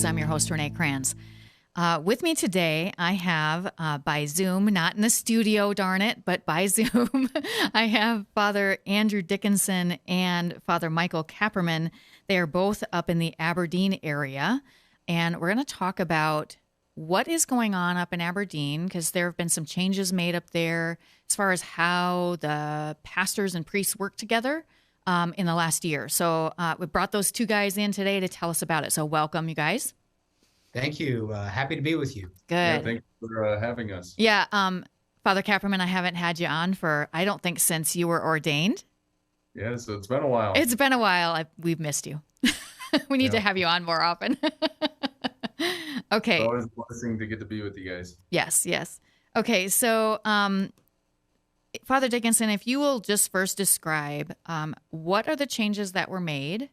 I'm your host, Renee Kranz. With me today, I have by Zoom, not in the studio, darn it, but by Zoom, I have Father Andrew Dickinson and Father Michael Kapperman. They are both up in the Aberdeen area, and we're going to talk about what is going on up in Aberdeen, because there have been some changes made up there as far as how the pastors and priests work together in the last year. So we brought those two guys in today to tell us about it. So welcome, you guys. Thank you. Happy to be with you. Good. Yeah, thanks for having us. Yeah. Father Kapperman, I haven't had you on for, I don't think, since you were ordained. Yeah, so it's been a while. It's been a while. We've missed you. We need to have you on more often. Okay. It's always a blessing to get to be with you guys. Yes, yes. Okay, so Father Dickinson, if you will just first describe what are the changes that were made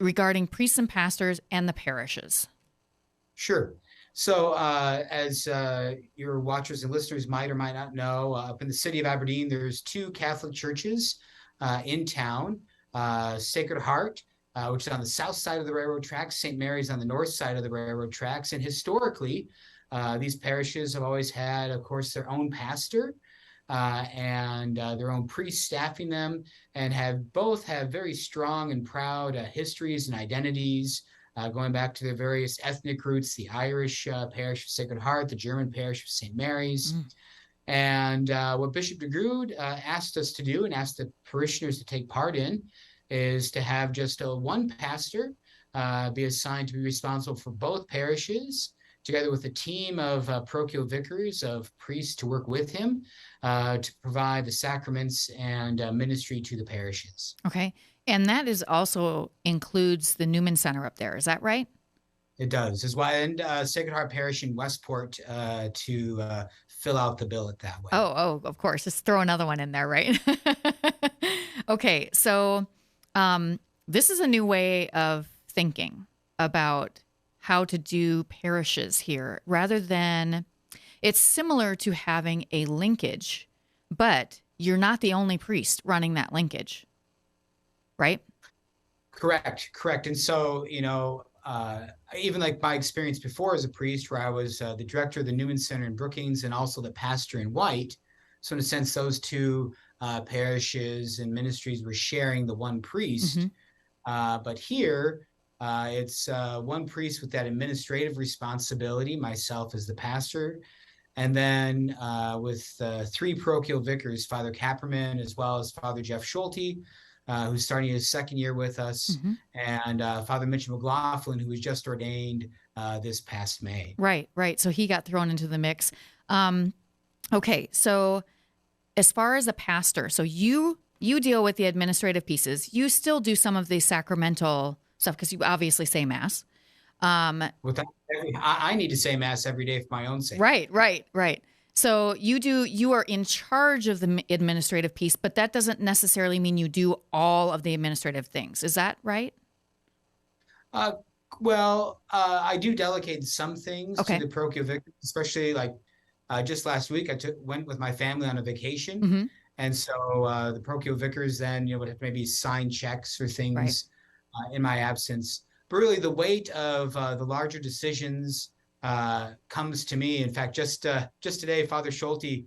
regarding priests and pastors and the parishes. Sure. So as your watchers and listeners might or might not know, up in the city of Aberdeen, there's two Catholic churches in town, Sacred Heart, which is on the south side of the railroad tracks, St. Mary's on the north side of the railroad tracks. And historically, these parishes have always had, of course, their own pastor and their own priest staffing them, and both have very strong and proud histories and identities, going back to their various ethnic roots, the Irish parish of Sacred Heart, the German parish of St. Mary's. And what Bishop de Groot asked us to do and asked the parishioners to take part in is to have just one pastor be assigned to be responsible for both parishes, together with a team of parochial vicars, of priests to work with him to provide the sacraments and ministry to the parishes. Okay. And that is also includes the Newman Center up there. Is that right? It does. As well, and Sacred Heart Parish in Westport to fill out the bill that way. Oh, of course. Just throw another one in there, right? Okay. So this is a new way of thinking about how to do parishes here, rather than, it's similar to having a linkage, but you're not the only priest running that linkage, right? Correct. And so, even like my experience before as a priest, where I was the director of the Newman Center in Brookings and also the pastor in White. So in a sense, those two parishes and ministries were sharing the one priest. But here, it's one priest with that administrative responsibility, myself as the pastor, and then with three parochial vicars, Father Kapperman, as well as Father Jeff Schulte, who's starting his second year with us, and Father Mitch McLaughlin, who was just ordained this past May. Right. So he got thrown into the mix. Okay, so as far as a pastor, so you deal with the administrative pieces. You still do some of the sacramental stuff because you obviously say Mass. I need to say Mass every day for my own sake. Right. So you are in charge of the administrative piece, but that doesn't necessarily mean you do all of the administrative things. Is that right? Well, I do delegate some things to the parochial vicars, especially like just last week, I went with my family on a vacation. And so the parochial vicars then, would have to maybe sign checks or things in my absence. But really the weight of the larger decisions comes to me. In fact, just today, Father Schulte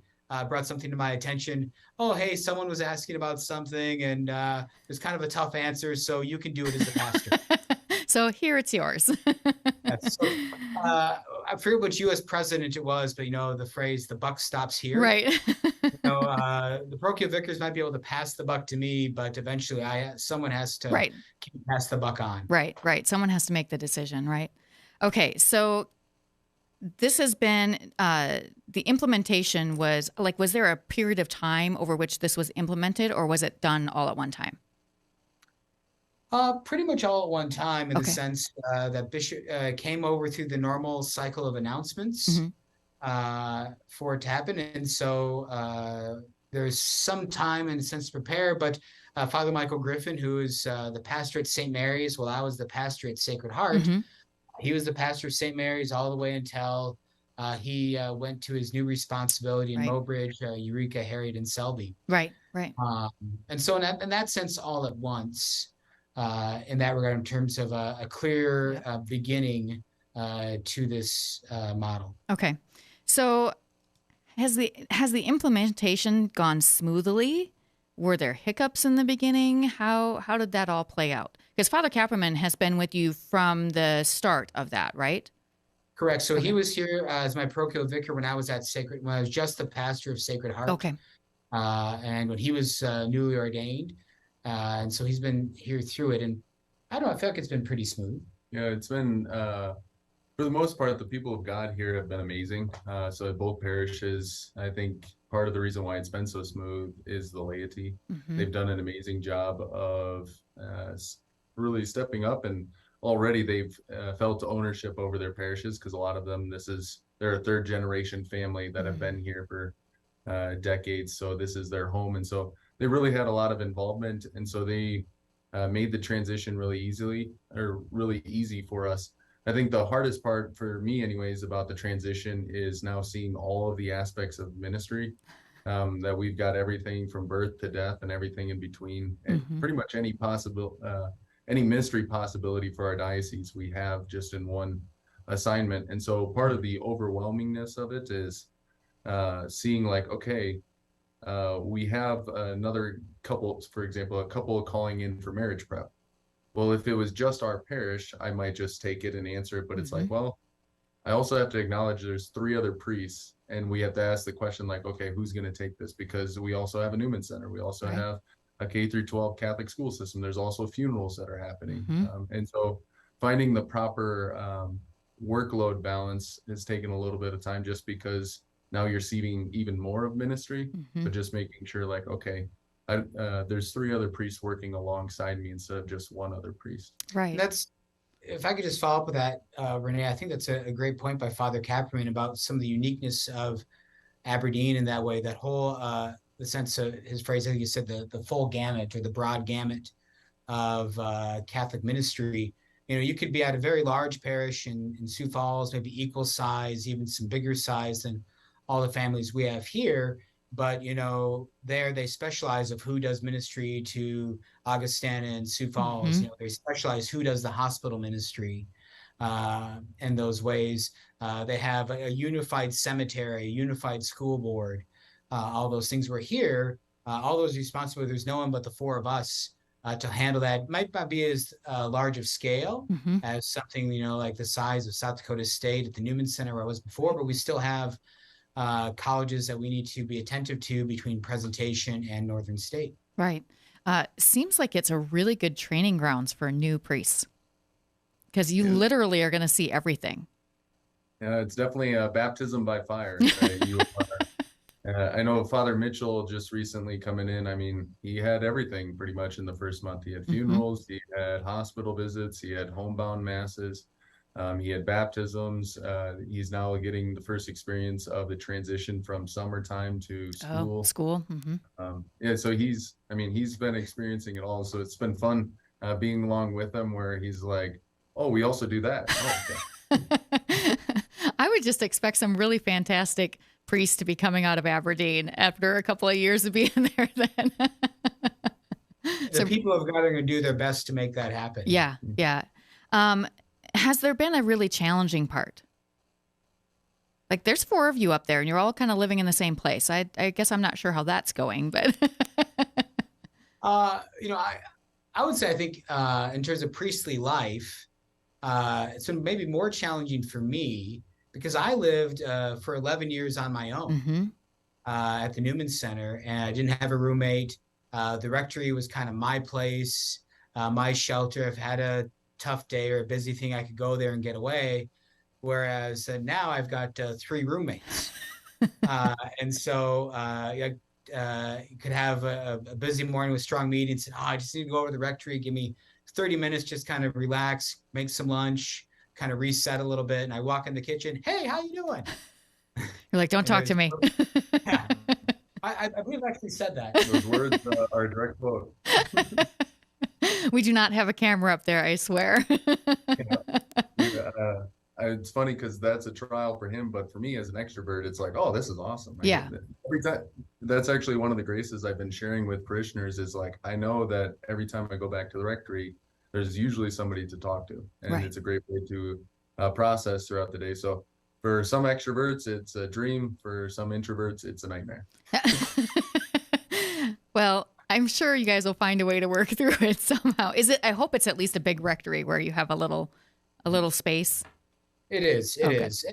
brought something to my attention. Oh, hey, someone was asking about something and it was kind of a tough answer, so you can do it as the pastor. So here it's yours. I forget which U.S. president it was, but the phrase "the buck stops here." Right. The parochial vicars might be able to pass the buck to me, but eventually, someone has to pass the buck on. Right. Someone has to make the decision. Right. Okay. So this has been the implementation was there a period of time over which this was implemented, or was it done all at one time? Pretty much all at one time, in the sense that Bishop came over through the normal cycle of announcements for it to happen. And so there's some time in a sense to prepare, but Father Michael Griffin, who is the pastor at St. Mary's, while I was the pastor at Sacred Heart, he was the pastor of St. Mary's all the way until he went to his new responsibility in Mobridge, Eureka, Harriet, and Selby. Right. And so in that sense, all at once. in that regard, in terms of a clear beginning to this model. Okay. So has the implementation gone smoothly? Were there hiccups in the beginning? How did that all play out? Because Father Kapperman has been with you from the start of that, right? Correct. So Okay. he was here as my parochial vicar when I was when I was just the pastor of Sacred Heart. Okay. And when he was newly ordained. And so he's been here through it. And I don't know, I feel like it's been pretty smooth. Yeah, it's been, for the most part, the people of God here have been amazing. So at both parishes, I think part of the reason why it's been so smooth is the laity. Mm-hmm. They've done an amazing job of really stepping up, and already they've felt ownership over their parishes, because a lot of them, they're a third generation family that have been here for decades. So this is their home. And so they really had a lot of involvement. And so they made the transition really easy for us. I think the hardest part for me anyways about the transition is now seeing all of the aspects of ministry, that we've got everything from birth to death and everything in between, and pretty much any ministry possibility for our diocese we have just in one assignment. And so part of the overwhelmingness of it is seeing like, okay, we have another couple, for example, a couple calling in for marriage prep. Well, if it was just our parish, I might just take it and answer it. But it's like, well, I also have to acknowledge there's 3 other priests, and we have to ask the question like, okay, who's going to take this? Because we also have a Newman Center. We also have a K through 12 Catholic school system. There's also funerals that are happening. And so finding the proper workload balance has taken a little bit of time, just because now you're seeing even more of ministry, but just making sure like, okay, there's 3 other priests working alongside me instead of just one other priest. Right. That's, if I could just follow up with that, Renee, I think that's a great point by Father Kapperman about some of the uniqueness of Aberdeen in that way. That whole, the sense of his phrase, I think you said the full gamut or the broad gamut of Catholic ministry. You know, you could be at a very large parish in Sioux Falls, maybe equal size, even some bigger size than all the families we have here. But, you know, there they specialize of who does ministry to Augustana and Sioux Falls. You know, they specialize who does the hospital ministry in those ways. They have a unified cemetery, a unified school board, all those things. We're here, all those responsibilities, there's no one but the 4 of us to handle that. Might not be as large of scale as something, you know, like the size of South Dakota State at the Newman Center where I was before, but we still have colleges that we need to be attentive to between Presentation and Northern State. Right. Seems like it's a really good training grounds for new priests, because you literally are going to see everything. Yeah, it's definitely a baptism by fire. I know Father Mitchell just recently coming in. I mean, he had everything pretty much in the first month. He had funerals, he had hospital visits, he had homebound masses. He had baptisms. He's now getting the first experience of the transition from summertime to school. Yeah, so he's been experiencing it all. So it's been fun being along with him, where he's like, oh, we also do that. Oh, okay. I would just expect some really fantastic priests to be coming out of Aberdeen after a couple of years of being there then. The people of God are going to do their best to make that happen. Yeah, yeah. Has there been a really challenging part? Like, there's 4 of you up there, and you're all kind of living in the same place. I guess I'm not sure how that's going, but you know, I would say I think in terms of priestly life, it's been maybe more challenging for me because I lived for 11 years on my own at the Newman Center, and I didn't have a roommate. The rectory was kind of my place, my shelter. I've had a tough day or a busy thing, I could go there and get away. Whereas now I've got 3 roommates. And so you could have a busy morning with strong meetings. And, I just need to go over to the rectory, give me 30 minutes, just kind of relax, make some lunch, kind of reset a little bit. And I walk in the kitchen. Hey, how you doing? You're like, don't talk to me. Yeah. I believe I actually said that. Those words are a direct quote. We do not have a camera up there, I swear. It's funny because that's a trial for him, but for me as an extrovert, it's like, oh, this is awesome. Yeah. Every time, that's actually one of the graces I've been sharing with parishioners is like, I know that every time I go back to the rectory, there's usually somebody to talk to, and Right. it's a great way to process throughout the day. So for some extroverts, it's a dream. For some introverts, it's a nightmare. Well, I'm sure you guys will find a way to work through it somehow. Is it? I hope it's at least a big rectory where you have a little space. It is. It Okay. is.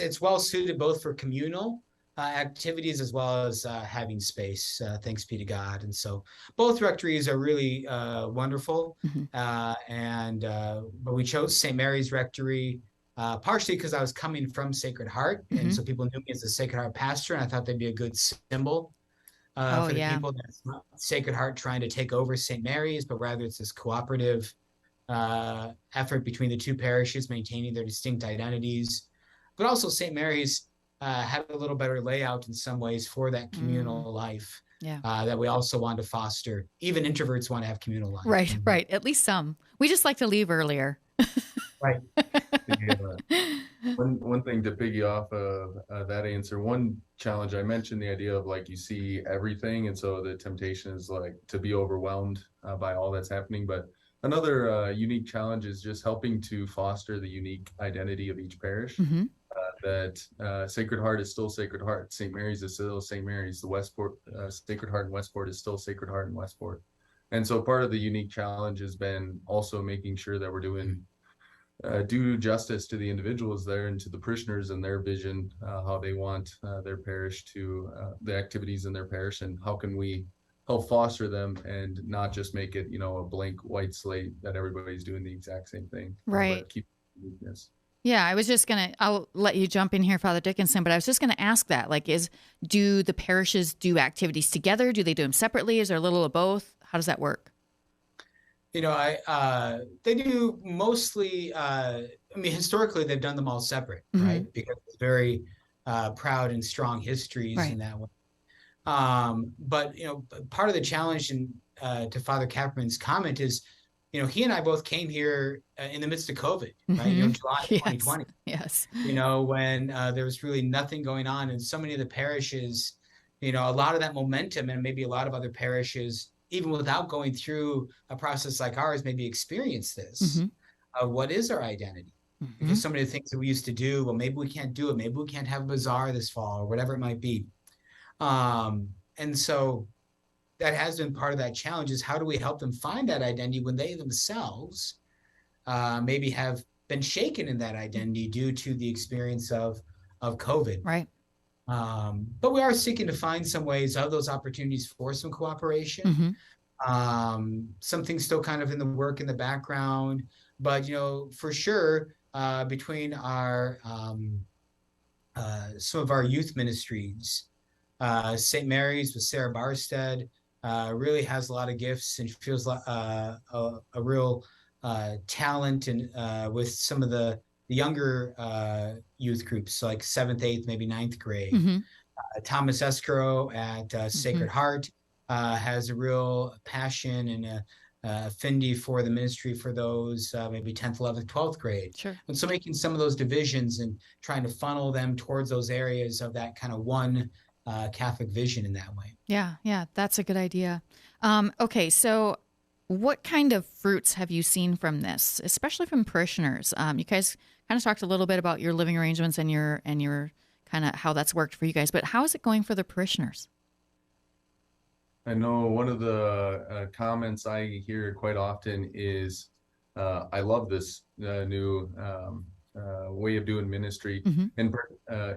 It's well suited both for communal activities as well as having space. Thanks be to God. And so both rectories are really wonderful. Mm-hmm. But we chose St. Mary's Rectory partially because I was coming from Sacred Heart, Mm-hmm. and so people knew me as a Sacred Heart pastor, and I thought they'd be a good symbol Oh, for the yeah. people. That's not Sacred Heart trying to take over St. Mary's, but rather it's this cooperative effort between the two parishes maintaining their distinct identities. But also St. Mary's had a little better layout in some ways for that communal life Yeah. that we also want to foster. Even introverts want to have communal life. Right. Right. At least some. We just like to leave earlier. Right. One thing to piggy off of that answer, one challenge I mentioned, the idea of like you see everything, and so the temptation is like to be overwhelmed by all that's happening. But another unique challenge is just helping to foster the unique identity of each parish. Mm-hmm. That Sacred Heart is still Sacred Heart, St. Mary's is still St. Mary's, the Westport Sacred Heart in Westport is still Sacred Heart in Westport. And so part of the unique challenge has been also making sure that we're doing do justice to the individuals there and to the parishioners and their vision, how they want their parish to, the activities in their parish, and how can we help foster them and not just make it, a blank white slate that everybody's doing the exact same thing. Right. But keep uniqueness. Yeah, I'll let you jump in here, Father Dickinson, but I was just going to ask that, do the parishes do activities together? Do they do them separately? Is there a little of both? How does that work? They do mostly, historically they've done them all separate, Mm-hmm. right? Because it's very proud and strong histories Right. in that way. But part of the challenge to Father Kapperman's comment is, he and I both came here in the midst of COVID, right? Mm-hmm. July Yes. 2020. Yes. When there was really nothing going on, and so many of the parishes, a lot of that momentum, and maybe a lot of other parishes, even without going through a process like ours, maybe experience this. Mm-hmm. What is our identity? Mm-hmm. Because so many of the things that we used to do, well, maybe we can't do it. Maybe we can't have a bazaar this fall, or whatever it might be. And so that has been part of that challenge, is how do we help them find that identity when they themselves maybe have been shaken in that identity due to the experience of COVID. Right. But we are seeking to find some ways of those opportunities for some cooperation. Mm-hmm. Some things still kind of in the work in the background, but for sure, between our some of our youth ministries, St. Mary's with Sarah Barstead really has a lot of gifts and feels like a real talent, and with some of the younger youth groups, so like 7th, 8th, maybe 9th grade. Mm-hmm. Thomas Escrow at Sacred Mm-hmm. Heart has a real passion and affinity for the ministry for those maybe 10th, 11th, 12th grade. Sure. And so making some of those divisions and trying to funnel them towards those areas of that kind of one Catholic vision in that way. Yeah, that's a good idea. Okay, so what kind of fruits have you seen from this, especially from parishioners? You guys kind of talked a little bit about your living arrangements and your kind of how that's worked for you guys, but how is it going for the parishioners? I know one of the comments I hear quite often is, I love this new way of doing ministry. Mm-hmm. And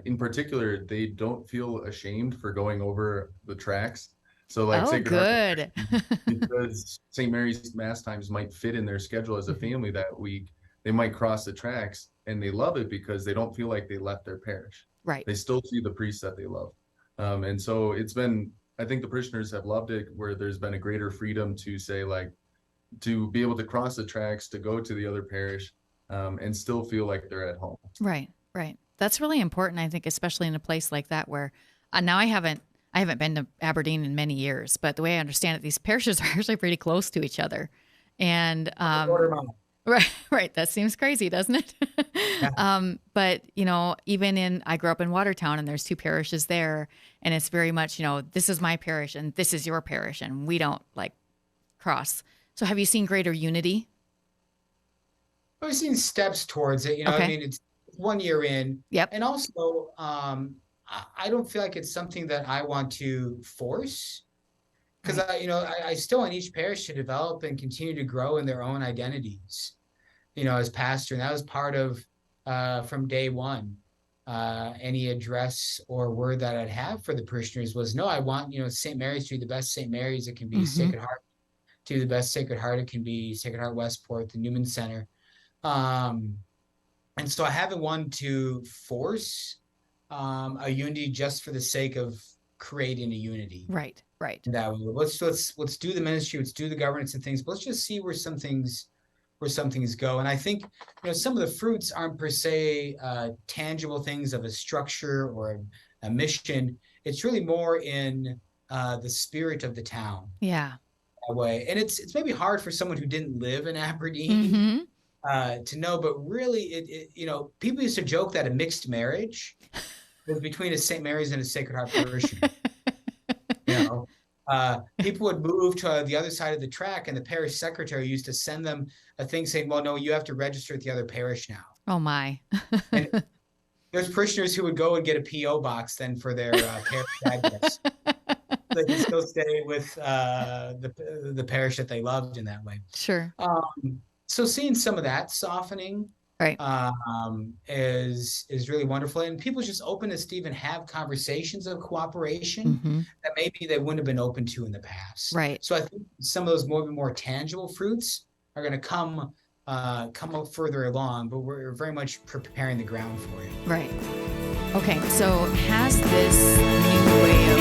in particular, they don't feel ashamed for going over the tracks. So like Sacred good. Heart, because St. Mary's Mass times might fit in their schedule as a family that week, they might cross the tracks, and they love it because they don't feel like they left their parish. Right. They still see the priest that they love. And so I think the parishioners have loved it, where there's been a greater freedom to say, like, to be able to cross the tracks, to go to the other parish, and still feel like they're at home. Right. That's really important, I think, especially in a place like that where now I haven't been to Aberdeen in many years, but the way I understand it, these parishes are actually pretty close to each other. And right. That seems crazy, doesn't it? Yeah. But I grew up in Watertown, and there's 2 parishes there, and it's very much, this is my parish and this is your parish, and we don't cross. So have you seen greater unity We've seen steps towards it. I Okay. mean, it's 1 year in. Yep. And also, I don't feel like it's something that I want to force, because Right. I still want each parish to develop and continue to grow in their own identities, as pastor. And that was part of, from day one, any address or word that I'd have for the parishioners was, no, I want, St. Mary's to be the best St. Mary's it can be, Mm-hmm. Sacred Heart to be the best Sacred Heart it can be, Sacred Heart Westport, the Newman Center. Um, and so I haven't wanted to force a unity just for the sake of creating a unity. Right. Right. That let's do the ministry, let's do the governance and things, but let's just see where some things go. And I think some of the fruits aren't per se tangible things of a structure or a mission. It's really more in the spirit of the town. Yeah. That way, and it's maybe hard for someone who didn't live in Aberdeen. Mm-hmm. To know, but really, people used to joke that a mixed marriage was between a St. Mary's and a Sacred Heart parishioner. People would move to the other side of the track, and the parish secretary used to send them a thing saying, "Well, no, you have to register at the other parish now." Oh my. And there's parishioners who would go and get a PO box then for their parish address. They can still stay with the parish that they loved in that way. Sure. So seeing some of that softening, Right. is really wonderful, and people just openness to even have conversations of cooperation Mm-hmm. that maybe they wouldn't have been open to in the past. Right. So I think some of those more tangible fruits are going to come up further along, but we're very much preparing the ground for it. Right. Okay. So has this new way of